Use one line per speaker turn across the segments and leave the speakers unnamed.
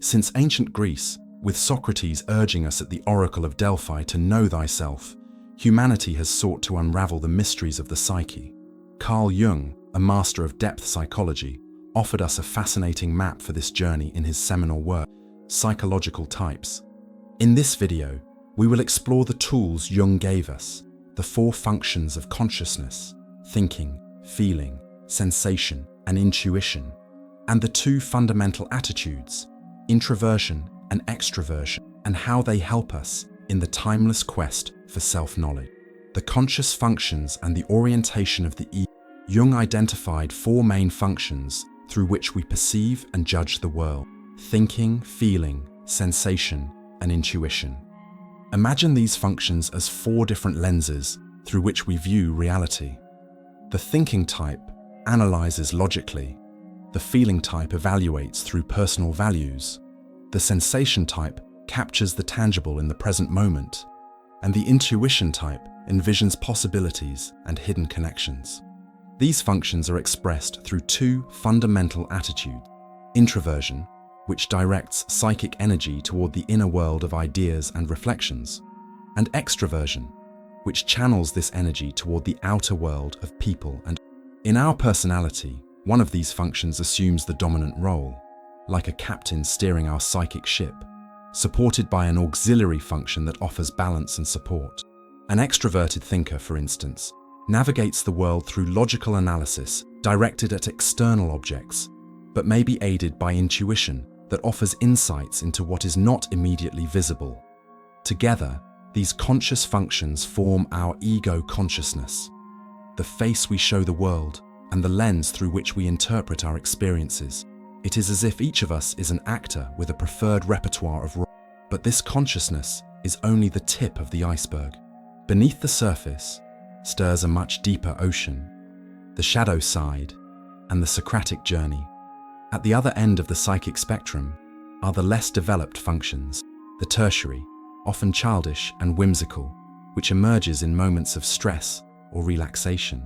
Since ancient Greece, with Socrates urging us at the Oracle of Delphi to know thyself, humanity has sought to unravel the mysteries of the psyche. Carl Jung, a master of depth psychology, offered us a fascinating map for this journey in his seminal work, Psychological Types. In this video, we will explore the tools Jung gave us, the 4 functions of consciousness, thinking, feeling, sensation, and intuition, and the 2 fundamental attitudes, introversion and extroversion, and how they help us in the timeless quest for self-knowledge. The conscious functions and the orientation of the ego. Jung identified 4 main functions through which we perceive and judge the world: thinking, feeling, sensation, and intuition. Imagine these functions as 4 different lenses through which we view reality. The thinking type analyzes logically. The feeling type evaluates through personal values. The sensation type captures the tangible in the present moment. And the intuition type envisions possibilities and hidden connections. These functions are expressed through 2 fundamental attitudes: introversion, which directs psychic energy toward the inner world of ideas and reflections, and extroversion, which channels this energy toward the outer world of people and. In our personality, one of these functions assumes the dominant role, like a captain steering our psychic ship, supported by an auxiliary function that offers balance and support. An extroverted thinker, for instance, navigates the world through logical analysis directed at external objects, but may be aided by intuition that offers insights into what is not immediately visible. Together, these conscious functions form our ego consciousness, the face we show the world and the lens through which we interpret our experiences. It is as if each of us is an actor with a preferred repertoire of roles. But this consciousness is only the tip of the iceberg. Beneath the surface stirs a much deeper ocean, the shadow side, and the Socratic journey. At the other end of the psychic spectrum are the less developed functions, the tertiary, often childish and whimsical, which emerges in moments of stress or relaxation,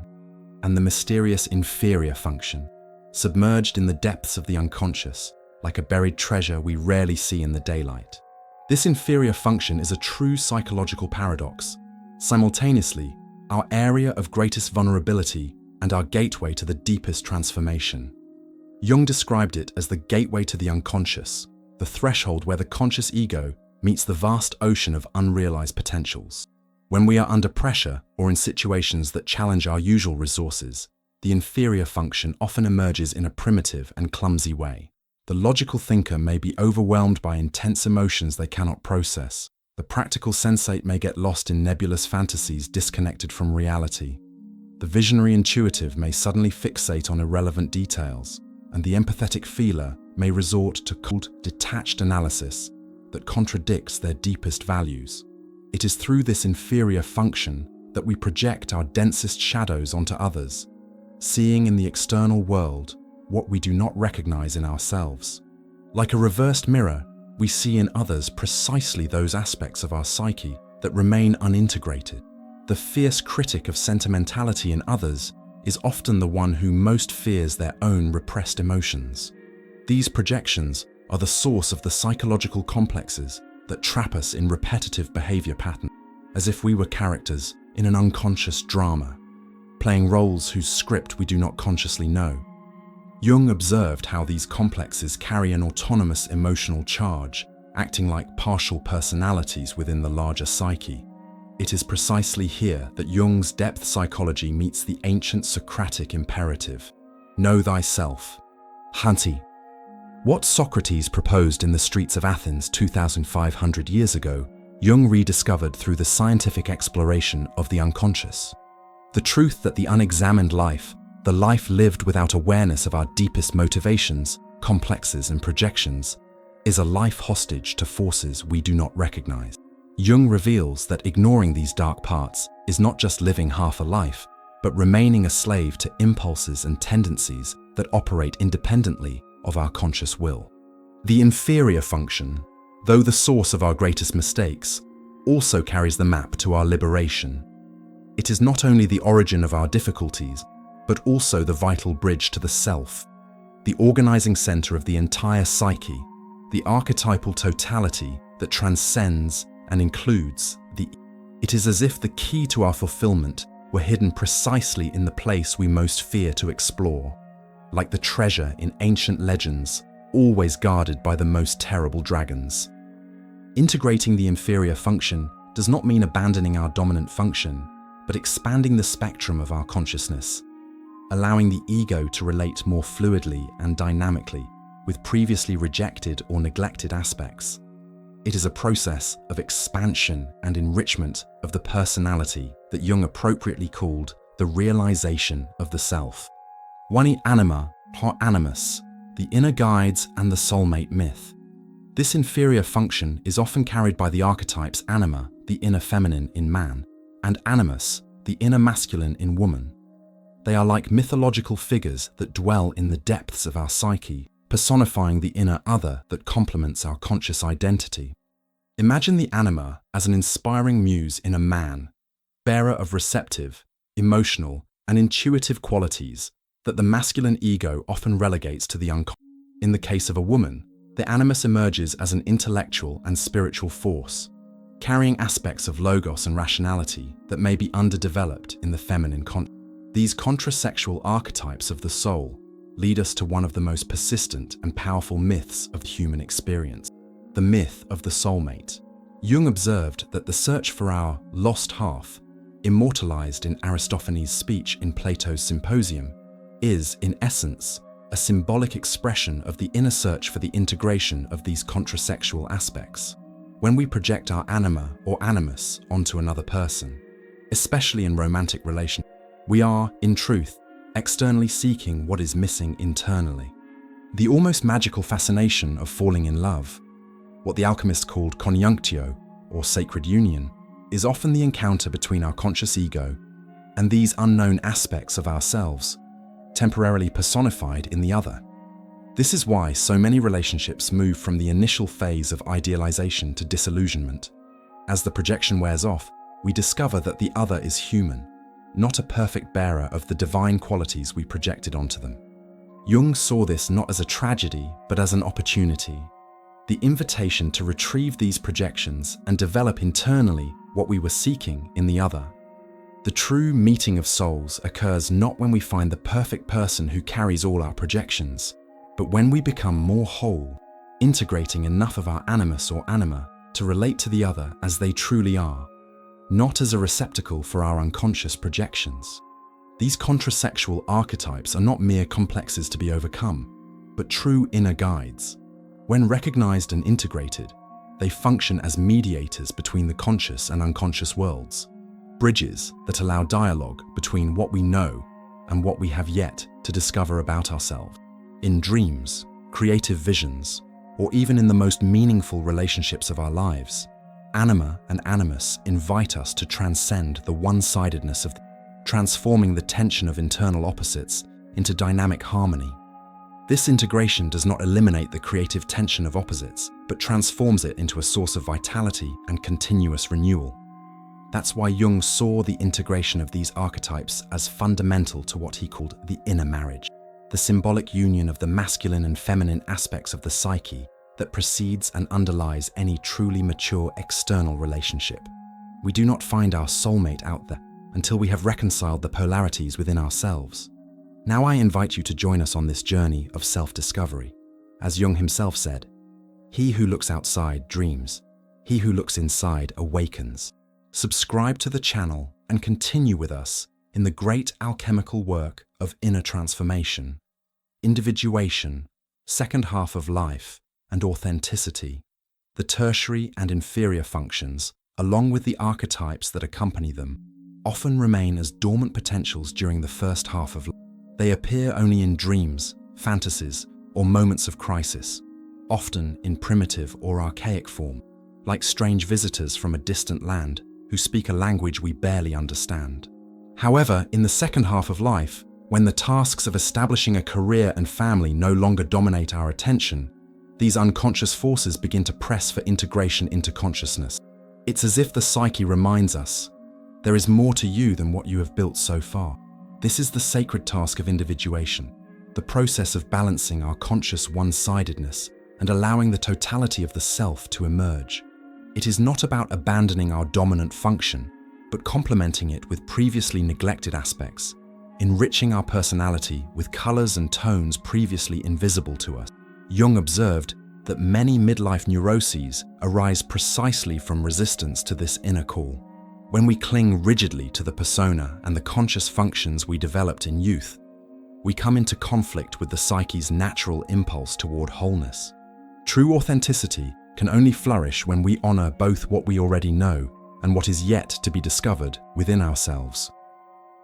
and the mysterious inferior function, submerged in the depths of the unconscious, like a buried treasure we rarely see in the daylight. This inferior function is a true psychological paradox, simultaneously our area of greatest vulnerability and our gateway to the deepest transformation. Jung described it as the gateway to the unconscious, the threshold where the conscious ego meets the vast ocean of unrealized potentials. When we are under pressure or in situations that challenge our usual resources, the inferior function often emerges in a primitive and clumsy way. The logical thinker may be overwhelmed by intense emotions they cannot process. The practical sensate may get lost in nebulous fantasies disconnected from reality. The visionary intuitive may suddenly fixate on irrelevant details, and the empathetic feeler may resort to cold, detached analysis that contradicts their deepest values. It is through this inferior function that we project our densest shadows onto others, seeing in the external world what we do not recognize in ourselves. Like a reversed mirror, we see in others precisely those aspects of our psyche that remain unintegrated. The fierce critic of sentimentality in others is often the one who most fears their own repressed emotions. These projections are the source of the psychological complexes that trap us in repetitive behavior patterns, as if we were characters in an unconscious drama, playing roles whose script we do not consciously know. Jung observed how these complexes carry an autonomous emotional charge, acting like partial personalities within the larger psyche. It is precisely here that Jung's depth psychology meets the ancient Socratic imperative: know thyself. Hanti. What Socrates proposed in the streets of Athens 2,500 years ago, Jung rediscovered through the scientific exploration of the unconscious. The truth that the unexamined life, the life lived without awareness of our deepest motivations, complexes, and projections, is a life hostage to forces we do not recognize. Jung reveals that ignoring these dark parts is not just living half a life, but remaining a slave to impulses and tendencies that operate independently of our conscious will. The inferior function, though the source of our greatest mistakes, also carries the map to our liberation. It is not only the origin of our difficulties, but also the vital bridge to the self, the organizing center of the entire psyche, the archetypal totality that transcends and includes the. It is as if the key to our fulfillment were hidden precisely in the place we most fear to explore, like the treasure in ancient legends, always guarded by the most terrible dragons. Integrating the inferior function does not mean abandoning our dominant function, but expanding the spectrum of our consciousness, allowing the ego to relate more fluidly and dynamically with previously rejected or neglected aspects. It is a process of expansion and enrichment of the personality that Jung appropriately called the realization of the self. One Anima, or Animus, the inner guides and the soulmate myth. This inferior function is often carried by the archetypes Anima, the inner feminine in man, and Animus, the inner masculine in woman. They are like mythological figures that dwell in the depths of our psyche, personifying the inner other that complements our conscious identity. Imagine the Anima as an inspiring muse in a man, bearer of receptive, emotional, and intuitive qualities that the masculine ego often relegates to the unconscious. In the case of a woman, the Animus emerges as an intellectual and spiritual force, carrying aspects of logos and rationality that may be underdeveloped in the feminine consciousness. These contrasexual archetypes of the soul lead us to one of the most persistent and powerful myths of the human experience, the myth of the soulmate. Jung observed that the search for our lost half, immortalized in Aristophanes' speech in Plato's Symposium, is, in essence, a symbolic expression of the inner search for the integration of these contrasexual aspects. When we project our anima or animus onto another person, especially in romantic relations, we are, in truth, externally seeking what is missing internally. The almost magical fascination of falling in love, what the alchemists called conjunctio, or sacred union, is often the encounter between our conscious ego and these unknown aspects of ourselves, temporarily personified in the other. This is why so many relationships move from the initial phase of idealization to disillusionment. As the projection wears off, we discover that the other is human, not a perfect bearer of the divine qualities we projected onto them. Jung saw this not as a tragedy, but as an opportunity, the invitation to retrieve these projections and develop internally what we were seeking in the other. The true meeting of souls occurs not when we find the perfect person who carries all our projections, but when we become more whole, integrating enough of our animus or anima to relate to the other as they truly are, not as a receptacle for our unconscious projections. These contrasexual archetypes are not mere complexes to be overcome, but true inner guides. When recognized and integrated, they function as mediators between the conscious and unconscious worlds, bridges that allow dialogue between what we know and what we have yet to discover about ourselves. In dreams, creative visions, or even in the most meaningful relationships of our lives, Anima and Animus invite us to transcend the one-sidedness of transforming the tension of internal opposites into dynamic harmony. This integration does not eliminate the creative tension of opposites, but transforms it into a source of vitality and continuous renewal. That's why Jung saw the integration of these archetypes as fundamental to what he called the inner marriage, the symbolic union of the masculine and feminine aspects of the psyche that precedes and underlies any truly mature external relationship. We do not find our soulmate out there until we have reconciled the polarities within ourselves. Now I invite you to join us on this journey of self-discovery. As Jung himself said, "He who looks outside dreams, he who looks inside awakens." Subscribe to the channel and continue with us in the great alchemical work of inner transformation, individuation, second half of life, and authenticity. The tertiary and inferior functions, along with the archetypes that accompany them, often remain as dormant potentials during the first half of life. They appear only in dreams, fantasies, or moments of crisis, often in primitive or archaic form, like strange visitors from a distant land who speak a language we barely understand. However, in the second half of life, when the tasks of establishing a career and family no longer dominate our attention, these unconscious forces begin to press for integration into consciousness. It's as if the psyche reminds us, there is more to you than what you have built so far. This is the sacred task of individuation, the process of balancing our conscious one-sidedness and allowing the totality of the self to emerge. It is not about abandoning our dominant function, but complementing it with previously neglected aspects, enriching our personality with colors and tones previously invisible to us. Jung observed that many midlife neuroses arise precisely from resistance to this inner call. When we cling rigidly to the persona and the conscious functions we developed in youth, we come into conflict with the psyche's natural impulse toward wholeness. True authenticity can only flourish when we honor both what we already know and what is yet to be discovered within ourselves.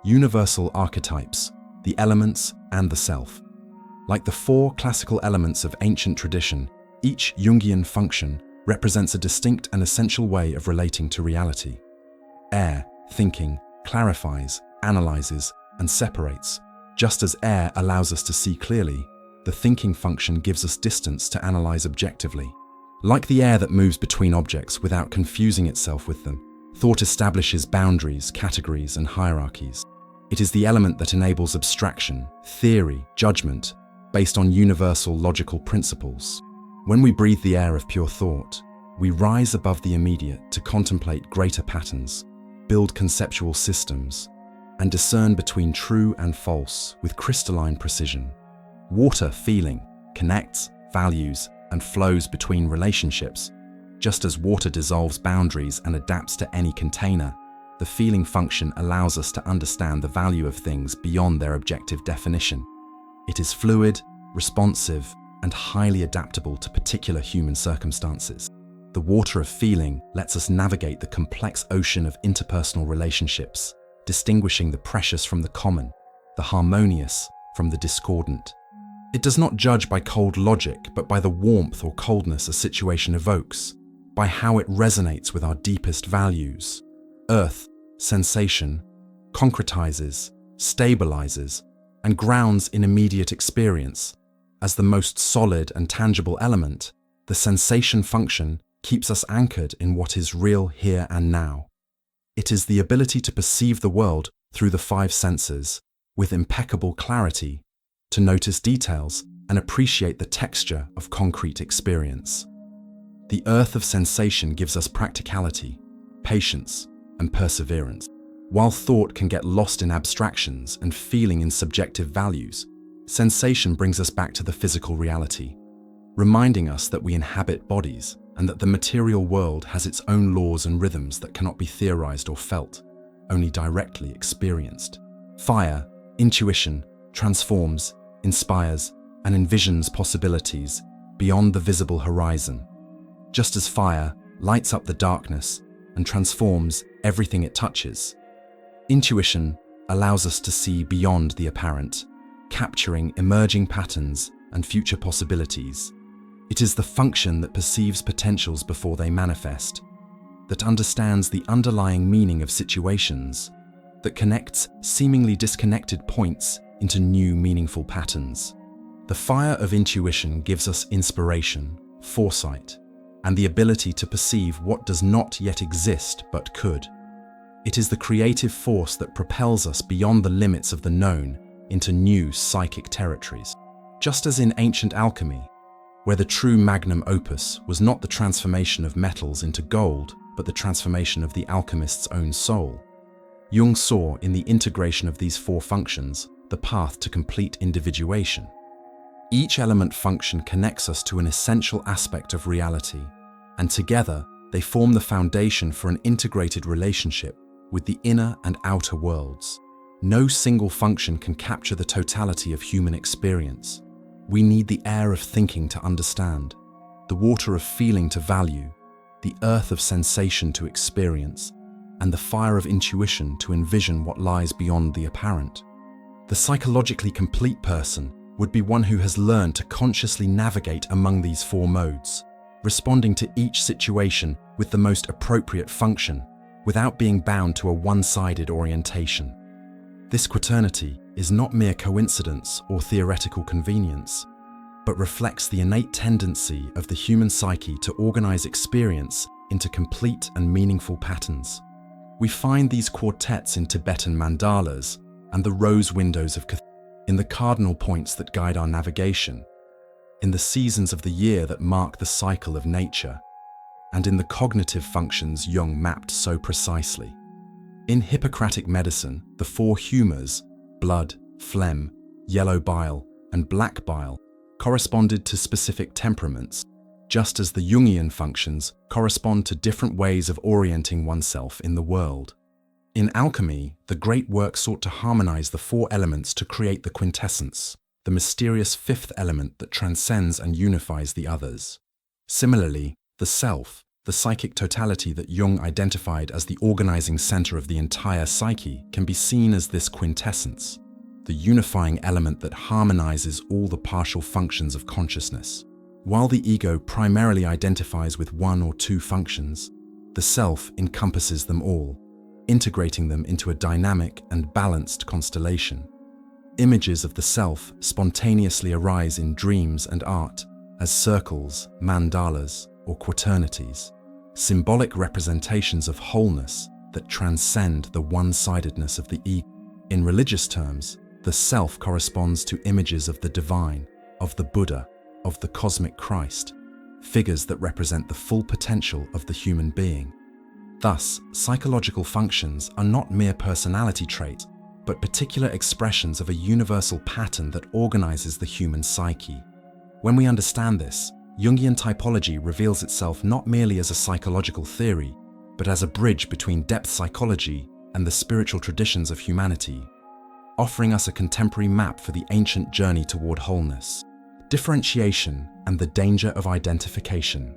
Universal archetypes, the elements and the self. Like the four classical elements of ancient tradition, each Jungian function represents a distinct and essential way of relating to reality. Air, thinking, clarifies, analyzes, and separates. Just as air allows us to see clearly, the thinking function gives us distance to analyze objectively. Like the air that moves between objects without confusing itself with them, thought establishes boundaries, categories, and hierarchies. It is the element that enables abstraction, theory, judgment, based on universal logical principles. When we breathe the air of pure thought, we rise above the immediate to contemplate greater patterns, build conceptual systems, and discern between true and false with crystalline precision. Water, feeling, connects, values, and flows between relationships. Just as water dissolves boundaries and adapts to any container, the feeling function allows us to understand the value of things beyond their objective definition. It is fluid, responsive, and highly adaptable to particular human circumstances. The water of feeling lets us navigate the complex ocean of interpersonal relationships, distinguishing the precious from the common, the harmonious from the discordant. It does not judge by cold logic, but by the warmth or coldness a situation evokes, by how it resonates with our deepest values. Earth, sensation, concretizes, stabilizes, and grounds in immediate experience. As the most solid and tangible element, the sensation function keeps us anchored in what is real here and now. It is the ability to perceive the world through the five senses with impeccable clarity, to notice details and appreciate the texture of concrete experience. The earth of sensation gives us practicality, patience, and perseverance. While thought can get lost in abstractions and feeling in subjective values, sensation brings us back to the physical reality, reminding us that we inhabit bodies and that the material world has its own laws and rhythms that cannot be theorized or felt, only directly experienced. Fire, intuition, transforms, inspires, and envisions possibilities beyond the visible horizon. Just as fire lights up the darkness and transforms everything it touches, intuition allows us to see beyond the apparent, capturing emerging patterns and future possibilities. It is the function that perceives potentials before they manifest, that understands the underlying meaning of situations, that connects seemingly disconnected points into new meaningful patterns. The fire of intuition gives us inspiration, foresight, and the ability to perceive what does not yet exist but could. It is the creative force that propels us beyond the limits of the known into new psychic territories. Just as in ancient alchemy, where the true magnum opus was not the transformation of metals into gold, but the transformation of the alchemist's own soul, Jung saw in the integration of these four functions the path to complete individuation. Each element function connects us to an essential aspect of reality, and together they form the foundation for an integrated relationship with the inner and outer worlds. No single function can capture the totality of human experience. We need the air of thinking to understand, the water of feeling to value, the earth of sensation to experience, and the fire of intuition to envision what lies beyond the apparent. The psychologically complete person would be one who has learned to consciously navigate among these four modes, responding to each situation with the most appropriate function, without being bound to a one-sided orientation. This quaternity is not mere coincidence or theoretical convenience, but reflects the innate tendency of the human psyche to organize experience into complete and meaningful patterns. We find these quartets in Tibetan mandalas and the rose windows of cathedrals, in the cardinal points that guide our navigation, in the seasons of the year that mark the cycle of nature, and in the cognitive functions Jung mapped so precisely. In Hippocratic medicine, the four humours, blood, phlegm, yellow bile, and black bile, corresponded to specific temperaments, just as the Jungian functions correspond to different ways of orienting oneself in the world. In alchemy, the great work sought to harmonize the four elements to create the quintessence, the mysterious fifth element that transcends and unifies the others. Similarly, the self, the psychic totality that Jung identified as the organizing center of the entire psyche, can be seen as this quintessence, the unifying element that harmonizes all the partial functions of consciousness. While the ego primarily identifies with one or two functions, the self encompasses them all, integrating them into a dynamic and balanced constellation. Images of the self spontaneously arise in dreams and art as circles, mandalas, or quaternities, symbolic representations of wholeness that transcend the one-sidedness of the ego. In religious terms, the self corresponds to images of the divine, of the Buddha, of the cosmic Christ, figures that represent the full potential of the human being. Thus, psychological functions are not mere personality traits, but particular expressions of a universal pattern that organizes the human psyche. When we understand this, Jungian typology reveals itself not merely as a psychological theory, but as a bridge between depth psychology and the spiritual traditions of humanity, offering us a contemporary map for the ancient journey toward wholeness, differentiation, and the danger of identification.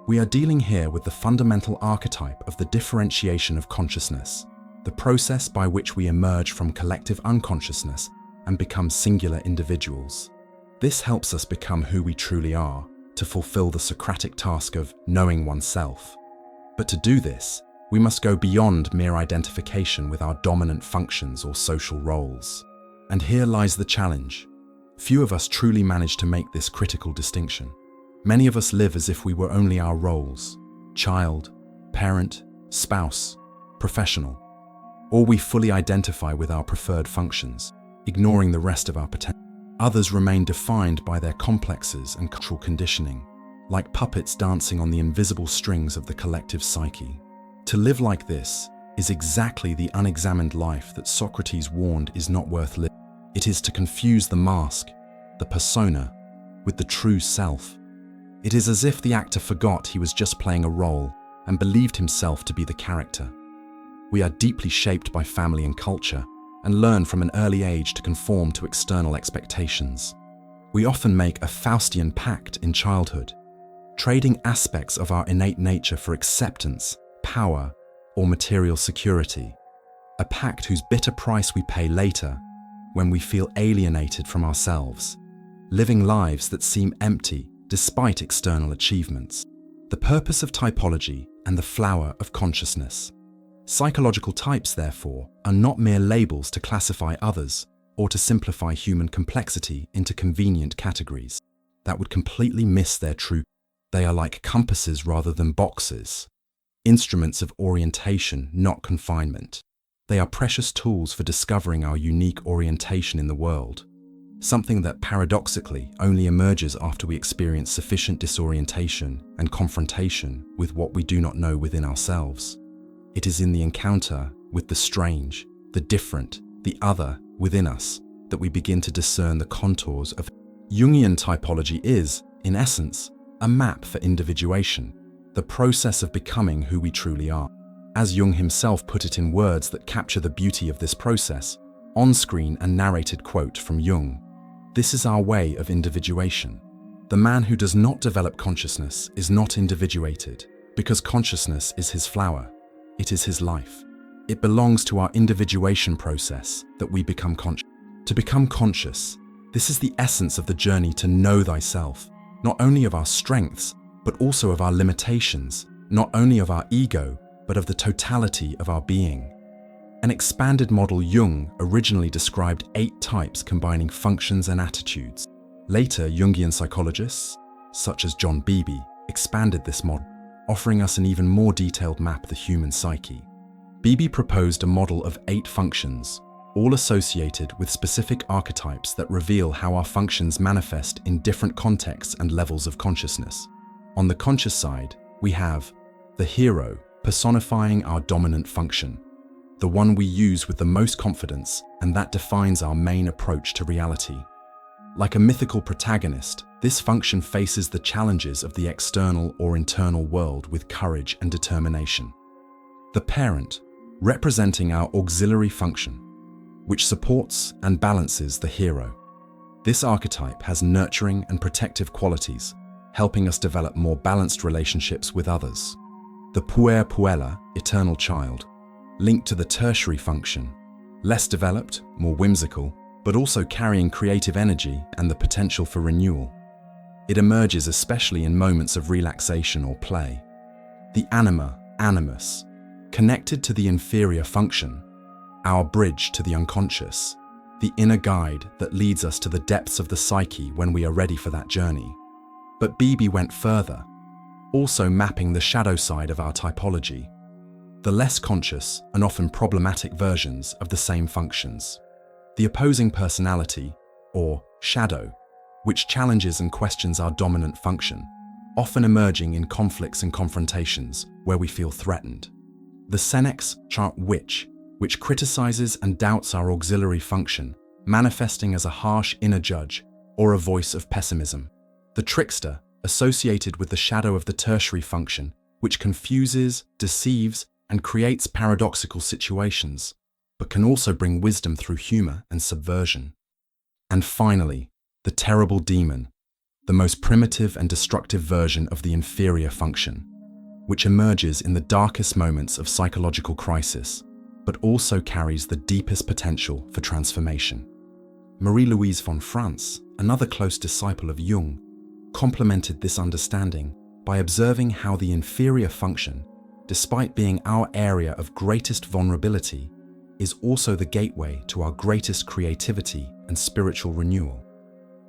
We are dealing here with the fundamental archetype of the differentiation of consciousness, the process by which we emerge from collective unconsciousness and become singular individuals. This helps us become who we truly are, to fulfill the Socratic task of knowing oneself. But to do this, we must go beyond mere identification with our dominant functions or social roles. And here lies the challenge. Few of us truly manage to make this critical distinction. Many of us live as if we were only our roles: child, parent, spouse, professional. Or we fully identify with our preferred functions, ignoring the rest of our potential. Others remain defined by their complexes and cultural conditioning, like puppets dancing on the invisible strings of the collective psyche. To live like this is exactly the unexamined life that Socrates warned is not worth living. It is to confuse the mask, the persona, with the true self. It is as if the actor forgot he was just playing a role and believed himself to be the character. We are deeply shaped by family and culture and learn from an early age to conform to external expectations. We often make a Faustian pact in childhood, trading aspects of our innate nature for acceptance, power, or material security. A pact whose bitter price we pay later when we feel alienated from ourselves, living lives that seem empty despite external achievements. The purpose of typology and the flower of consciousness. Psychological types, therefore, are not mere labels to classify others or to simplify human complexity into convenient categories that would completely miss their true. They are like compasses rather than boxes, instruments of orientation, not confinement. They are precious tools for discovering our unique orientation in the world, something that paradoxically only emerges after we experience sufficient disorientation and confrontation with what we do not know within ourselves. It is in the encounter with the strange, the different, the other within us that we begin to discern the contours of. Jungian typology is, in essence, a map for individuation, the process of becoming who we truly are. As Jung himself put it in words that capture the beauty of this process, on-screen a narrated quote from Jung: "This is our way of individuation. The man who does not develop consciousness is not individuated, because consciousness is his flower. It is his life. It belongs to our individuation process that we become conscious." To become conscious, this is the essence of the journey to know thyself, not only of our strengths, but also of our limitations, not only of our ego, but of the totality of our being. An expanded model Jung originally described 8 types combining functions and attitudes. Later, Jungian psychologists, such as Beebe, expanded this model, offering us an even more detailed map of the human psyche. Beebe proposed a model of 8 functions, all associated with specific archetypes that reveal how our functions manifest in different contexts and levels of consciousness. On the conscious side, we have the hero, personifying our dominant function, the one we use with the most confidence, and that defines our main approach to reality. Like a mythical protagonist, this function faces the challenges of the external or internal world with courage and determination. The parent, representing our auxiliary function, which supports and balances the hero. This archetype has nurturing and protective qualities, helping us develop more balanced relationships with others. The puer puella, eternal child, linked to the tertiary function, less developed, more whimsical, but also carrying creative energy and the potential for renewal. It emerges especially in moments of relaxation or play. The Anima, Animus, connected to the inferior function, our bridge to the unconscious, the inner guide that leads us to the depths of the psyche when we are ready for that journey. But Beebe went further, also mapping the shadow side of our typology, the less conscious and often problematic versions of the same functions. The opposing personality, or shadow, which challenges and questions our dominant function, often emerging in conflicts and confrontations where we feel threatened. The Senex chart which criticizes and doubts our auxiliary function, manifesting as a harsh inner judge or a voice of pessimism. The trickster, associated with the shadow of the tertiary function, which confuses, deceives, and creates paradoxical situations, but can also bring wisdom through humor and subversion. And finally, the terrible demon, the most primitive and destructive version of the inferior function, which emerges in the darkest moments of psychological crisis, but also carries the deepest potential for transformation. Marie-Louise von Franz, another close disciple of Jung, complemented this understanding by observing how the inferior function, despite being our area of greatest vulnerability, is also the gateway to our greatest creativity and spiritual renewal.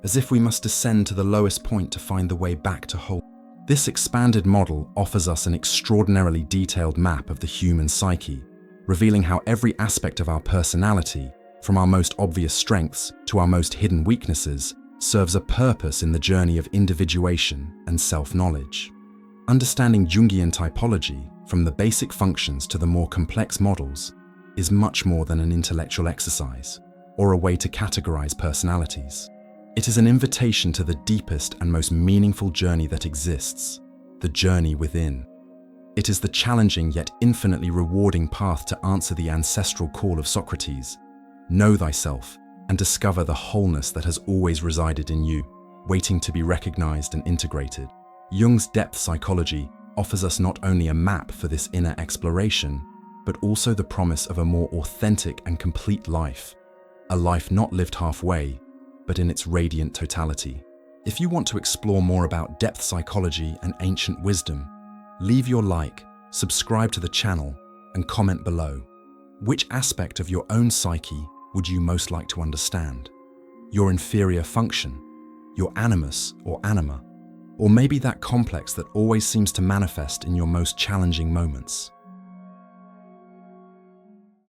As if we must descend to the lowest point to find the way back to whole. This expanded model offers us an extraordinarily detailed map of the human psyche, revealing how every aspect of our personality, from our most obvious strengths to our most hidden weaknesses, serves a purpose in the journey of individuation and self-knowledge. Understanding Jungian typology, from the basic functions to the more complex models, is much more than an intellectual exercise or a way to categorize personalities. It is an invitation to the deepest and most meaningful journey that exists, the journey within. It is the challenging yet infinitely rewarding path to answer the ancestral call of Socrates, know thyself and discover the wholeness that has always resided in you, waiting to be recognized and integrated. Jung's depth psychology offers us not only a map for this inner exploration, but also the promise of a more authentic and complete life, a life not lived halfway, but in its radiant totality. If you want to explore more about depth psychology and ancient wisdom, leave your like, subscribe to the channel, and comment below. Which aspect of your own psyche would you most like to understand? Your inferior function, your animus or anima, or maybe that complex that always seems to manifest in your most challenging moments?